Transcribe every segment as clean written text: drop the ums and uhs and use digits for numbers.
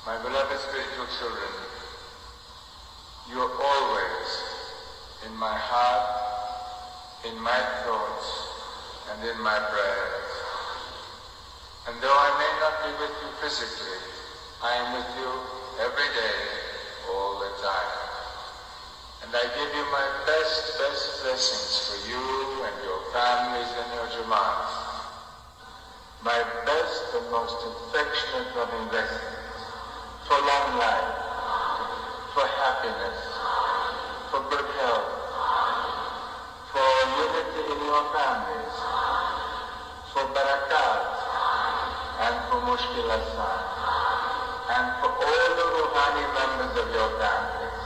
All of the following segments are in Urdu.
My beloved spiritual children, you are always in my heart, in my thoughts, and in my prayers. And though I may not be with you physically, I am with you every day, all the time. And I give you my best blessings for you and your families and your Jamaats. My best and most affectionate loving blessings for long life, for happiness, for good health, for unity in your families, for barakat, and for mushkil asan, and for all the Ruhani members of your families.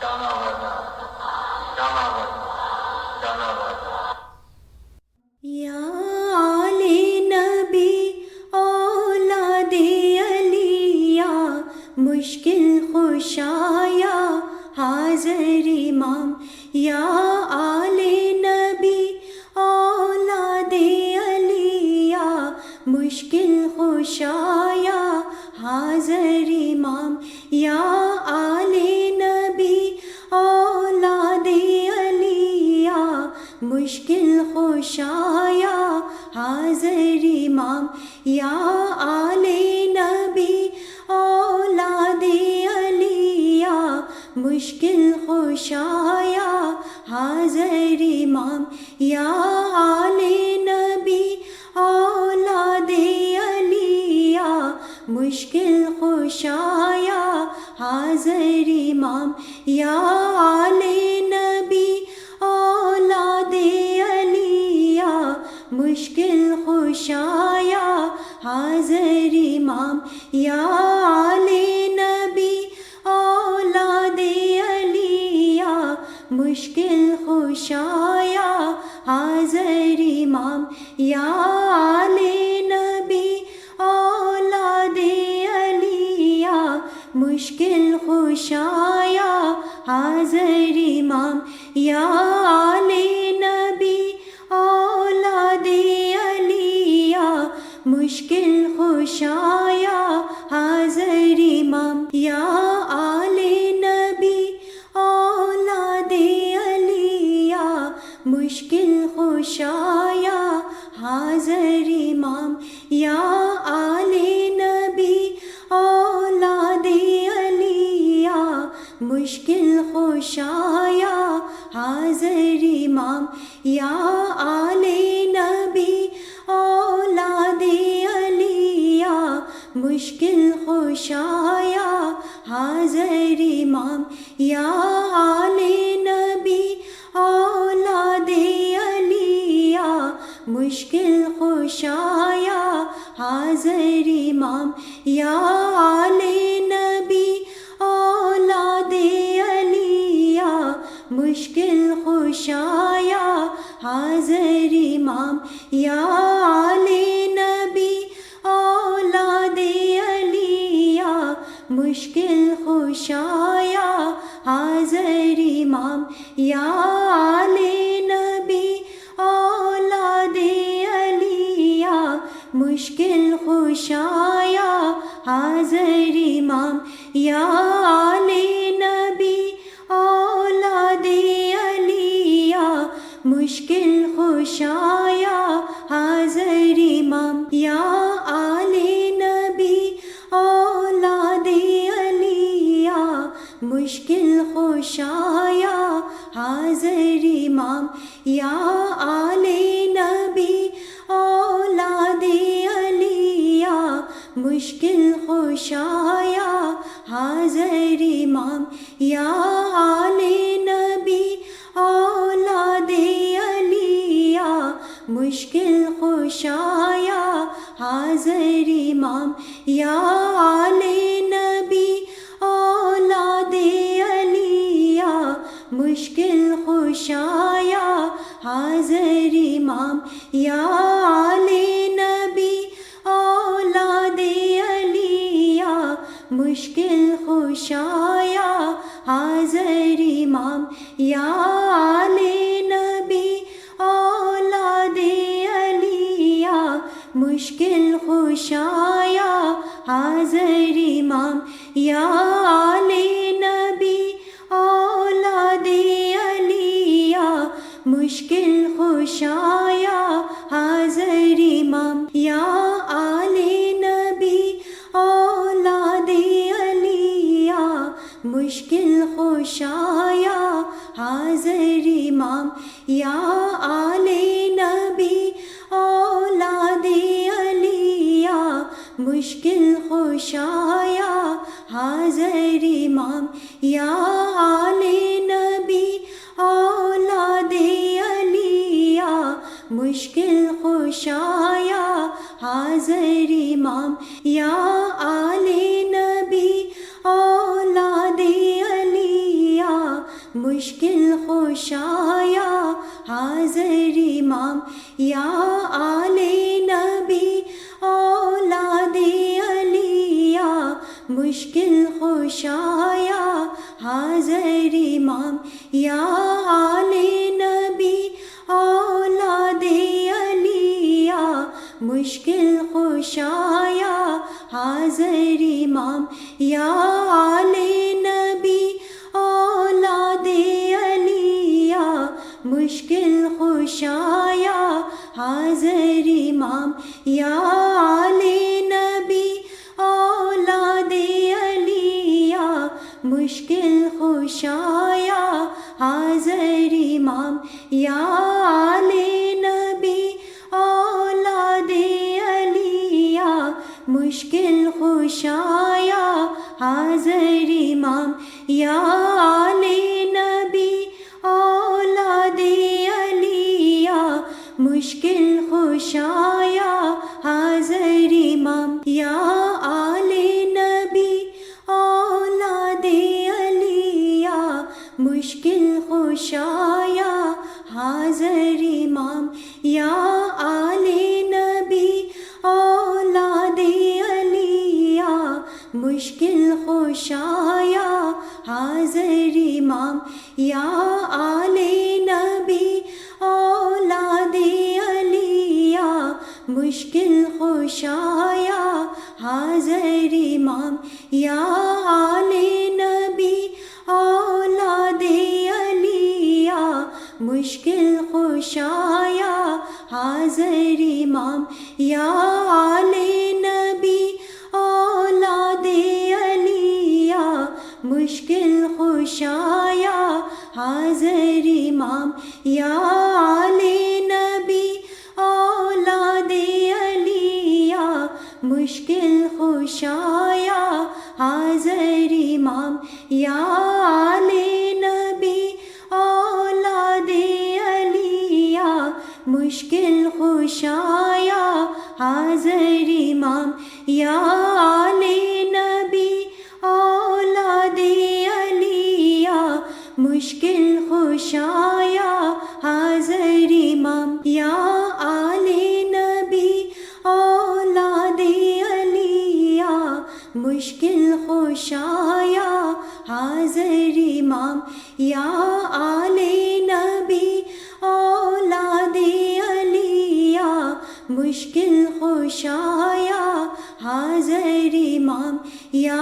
Kana vada, kana vada, kana vada. یا آل نبی اولاد علی یا مشکل خوشا یا حاضر امام یا آل نبی اولاد علی یا مشکل خوشا یا حاضر امام یا آل نبی اولاد علی یا مشکل خوشا یا حاضر امام یا آل نبی اولاد علی یا مشکل خوشا یا حاضر امام یا آل نبی اولاد علی یا مشکل خوشا یا حاضر امام یا آل نبی اولاد علی یا مشکل خوشا یا حاضر امام یا آل نبی اولاد علی یا مشکل خوشا یا حاضر امام یا آل نبی اولاد علی یا مشکل خوشا یا حاضر امام یا آل نبی اولاد علی یا مشکل خوشا یا حاضر امام یا آل نبی اولاد علی یا مشکل خوشا یا حاضر امام یا آل نبی اولاد علی یا مشکل خوشا یا حاضر امام یا آل نبی اولاد علی یا مشکل خوشا یا حاضر امام یا آل نبی اولاد علی یا مشکل خوشا یا حاضر امام یا آل نبی اولاد علی یا مشکل خوشا یا حاضر امام یا آل نبی اولاد علی یا مشکل خوشا یا حاضر امام یا آل نبی اولاد علی یا مشکل خوشا یا حاضر امام یا آل نبی اولاد علی یا مشکل خوشا یا حاضر امام یا آل نبی اولاد علی یا مشکل خوشا یا حاضر امام یا آل نبی اولاد علی یا مشکل خوشا یا حاضر امام یا آل نبی اولاد علی یا مشکل خوشا یا حاضر امام یا آل نبی اولاد علی یا مشکل خوشا یا حاضر امام یا آل نبی اولاد علی یا مشکل خوشا یا حاضر امام یا آل نبی اولاد علی یا مشکل خوشا یا حاضر امام یا آلِ نبی اولاد علی یا مشکل خوشا یا حاضر امام یا آلِ نبی اولاد علی یا مشکل خوشا یا حاضر امام یا آلِ نبی اولاد علی یا مشکل خوشا یا حاضر امام یا آلِ نبی اولاد علی یا مشکل خوشا یا حاضر امام یا آلِ نبی اولاد علی یا مشکل خوشا یا حاضر امام یا آلِ نبی اولاد علی یا مشکل خوشا یا حاضر امام یا آلِ نبی اولاد علی یا مشکل خوشا یا حاضر امام یا آلِ نبی اولاد علی یا مشکل خوشا یا حاضر امام یا آلِ نبی اولاد علی یا مشکل خوشا یا حاضر امام یا آلِ نبی اولاد علی یا مشکل خوشا یا حاضر امام یا آلِ نبی اولاد علی یا مشکل خوشا یا حاضر امام یا آلِ نبی اولاد علی یا مشکل خوشا یا حاضر امام یا آلِ نبی اولاد علی یا مشکل خوشا یا حاضر امام یا آلِ نبی اولاد علی یا مشکل خوشا یا حاضر امام یا آلِ نبی اولاد علی یا مشکل خوشا یا حاضر امام یا آلِ نبی اولاد علی یا مشکل خوشا یا حاضر امام یا آلِ نبی اولاد علی یا مشکل خوشا یا حاضر امام یا آلِ نبی اولاد علی یا مشکل خوشا یا حاضر امام یا آلِ نبی اولاد علی یا مشکل خوشا یا حاضر امام یا آلِ نبی اولاد علی یا مشکل خوشا یا حاضر امام یا آلِ نبی اولاد علی یا مشکل خوشا یا حاضر امام یا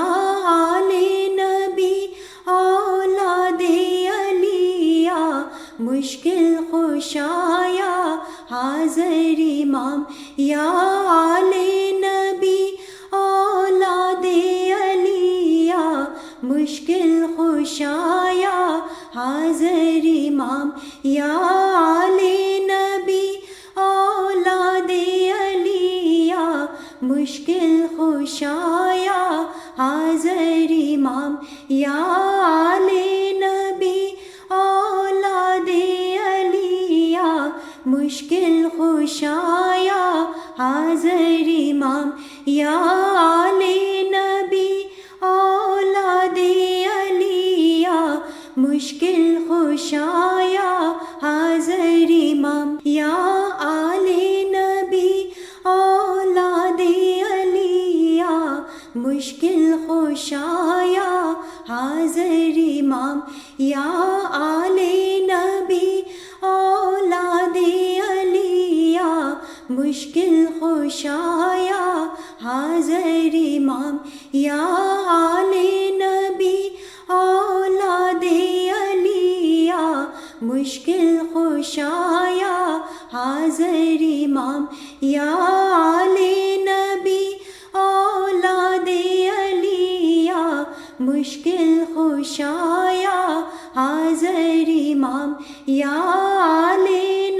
آلِ نبی اولاد علی یا مشکل خوشا یا حاضر امام یا آلِ نبی اولاد علی یا مشکل خوشا یا حاضر امام یا آلِ نبی اولاد علی یا مشکل خوشا یا حاضر امام یا آلِ نبی اولاد علی یا مشکل خوشا یا حاضر امام یا آلِ نبی اولاد علی یا مشکل خوشا یا حاضر امام یا آلِ نبی اولاد علی یا مشکل خوشا یا حاضر امام یا آلِ نبی اولاد علی یا مشکل خوشا یا حاضر امام امام یا آل نبی اولاد علی یا مشکل خوشا یا حاضر امام یا آل نبی اولاد علی یا مشکل خوشا یا حاضر امام یا آل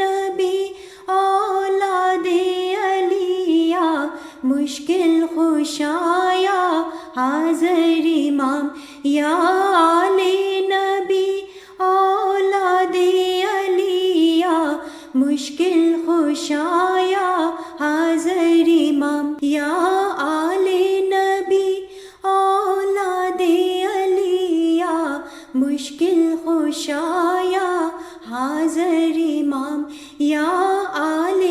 نبی اولاد علی یا مشکل خوشا یا حاضر امام یا آل نبی اولاد علی یا مشکل خوشا یا حاضر امام یا آل نبی اولاد علی یا مشکل خوشا یا حاضر امام یا آل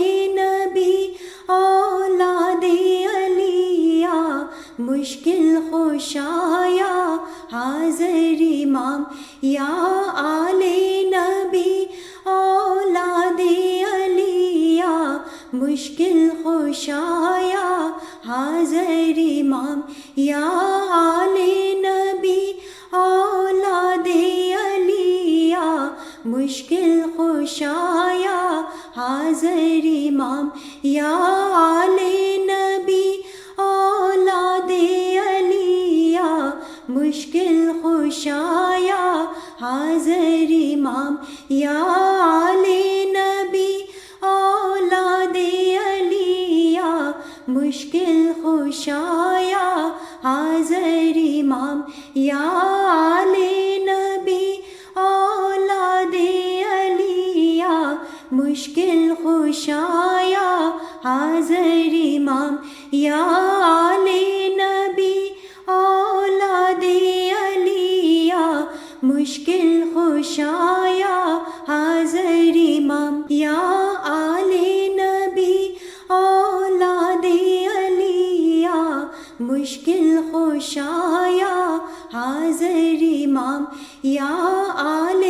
نبی اولاد علی یا مشکل خوشا یا حاضر امام یا آل نبی اولاد علی یا مشکل خوشا یا حاضر امام یا آل نبی اولاد علی یا مشکل خوشا یا حاضر امام یا آل نبی اولاد علی یا مشکل خوشا یا حاضر امام یا آل نبی اولاد علی یا مشکل خوشا یا حاضر امام یا آل نبی اولاد علی یا مشکل خوشا یا حاضر امام یا آل نبی اولاد علی یا مشکل خوشا یا حاضر امام یا آل نبی اولاد علی یا مشکل خوشا یا حاضر امام یا آل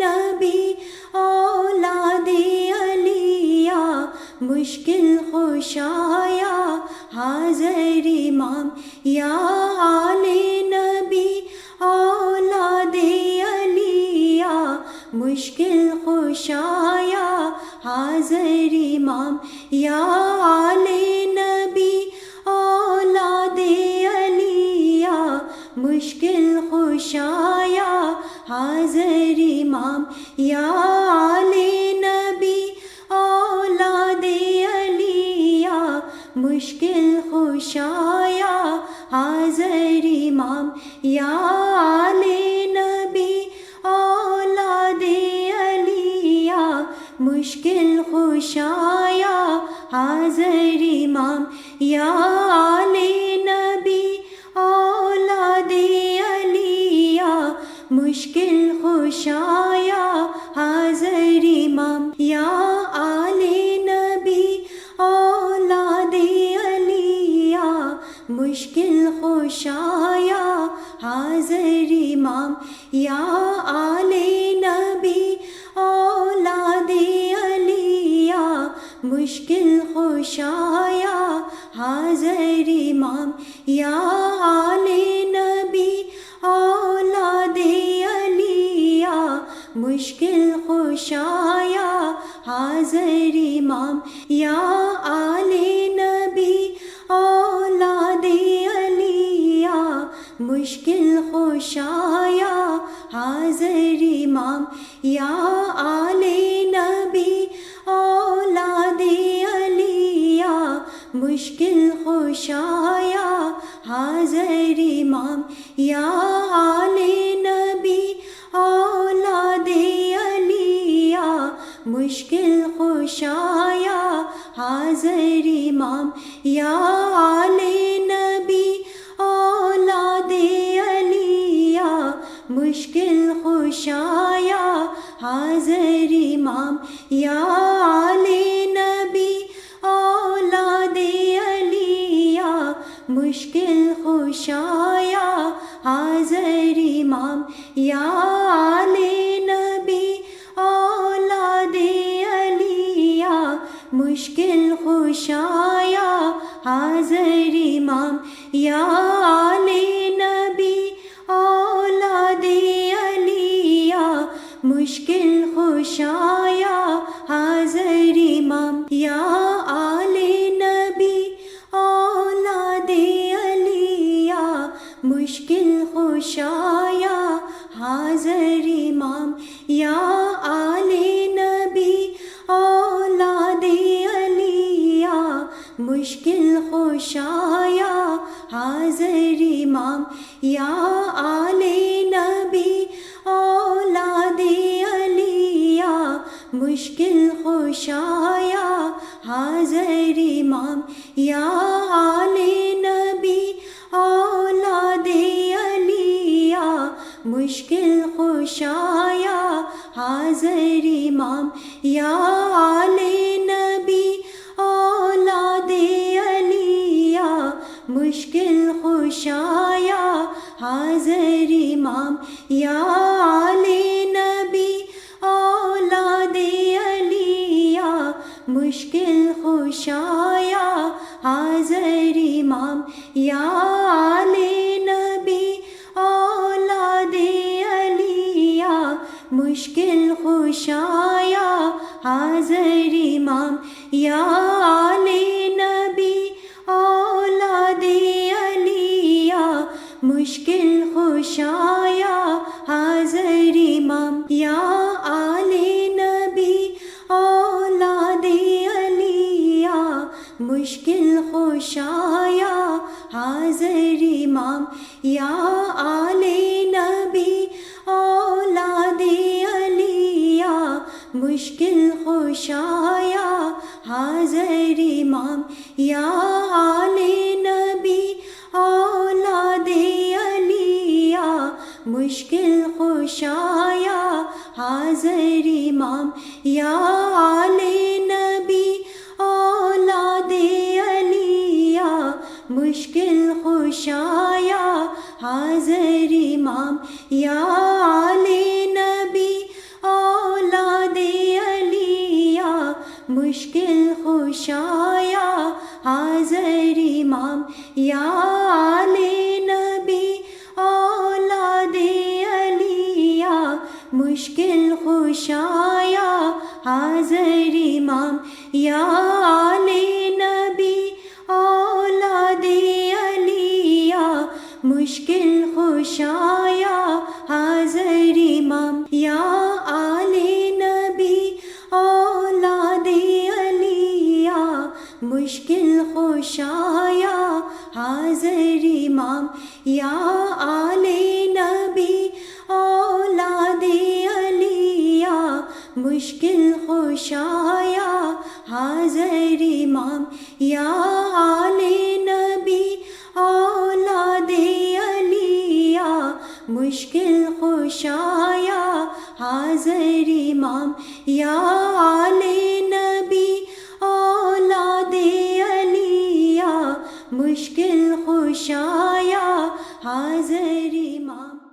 نبی اولاد علی یا مشکل خوشا یا حاضر امام یا آل نبی اولاد علی یا مشکل خوشا یا حاضر امام یا آل نبی اولاد علی یا مشکل خوشا یا حاضر امام یا آل نبی اولاد علی یا مشکل خوشا یا حاضر امام یا آل نبی اولاد علی یا مشکل خوشا یا حاضر امام یا آل نبی اولاد علی یا مشکل خوشا یا حاضر امام یا آل نبی اولاد علی یا مشکل خوشا یا حاضر امام یا آل نبی اولاد علی یا مشکل خوشا یا حاضر امام یا آل نبی اولاد علی یا مشکل خوشا یا حاضر امام یا آل نبی اولاد علی یا مشکل خوشا یا حاضر امام یا آل نبی اولاد علی یا مشکل خوشا یا حاضر امام یا آل نبی اولاد علی یا مشکل خوشا یا حاضر امام یا آل نبی اولاد علی یا مشکل خوشا یا حاضر امام یا آل نبی اولاد علی یا مشکل خوشا یا حاضر امام یا آل نبی اولاد علی یا مشکل خوشا یا حاضر امام یا آلِ نبی اولاد علی یا مشکل خوشا یا حاضر امام، یا آلِ نبی اولاد علی یا مشکل خوشا یا حاضر امام، یا آلِ نبی اولاد علی یا مشکل خوشا یا حاضر امام، یا آلِ نبی اولاد علی یا مشکل خوشا یا حاضر امام، یا آلِ نبی اولاد علی یا مشکل خوشا یا حاضر امام، یا آلِ نبی اولاد علی یا مشکل خوشا یا حاضر امام، یا آلِ نبی اولاد علی یا مشکل خوشا یا حاضر امام، یا آلِ نبی اولاد علی یا مشکل خوشا یا حاضر امام، یا آلِ نبی اولاد علی یا مشکل خوشا یا حاضر امام، یا آلِ نبی اولاد علی یا مشکل خوشا یا حاضر امام، یا آلِ نبی اولاد علی یا مشکل خوشا یا حاضر امام، یا آلِ نبی اولاد علی یا مشکل خوشا یا حاضر امام، یا آلِ نبی اولاد علی یا مشکل خوشا یا حاضر امام، یا آلِ نبی اولاد علی یا مشکل خوشا یا حاضر امام، یا آلِ نبی اولاد علی یا مشکل خوشا یا حاضر امام، یا آلِ نبی اولاد علی یا مشکل خوشا یا حاضر امام، یا آلِ نبی اولاد علی یا مشکل خوشا یا حاضر امام، یا آلِ نبی اولاد علی یا مشکل خوشا یا حاضر امام، یا آلِ نبی اولاد علی یا مشکل خوشا یا حاضر امام، یا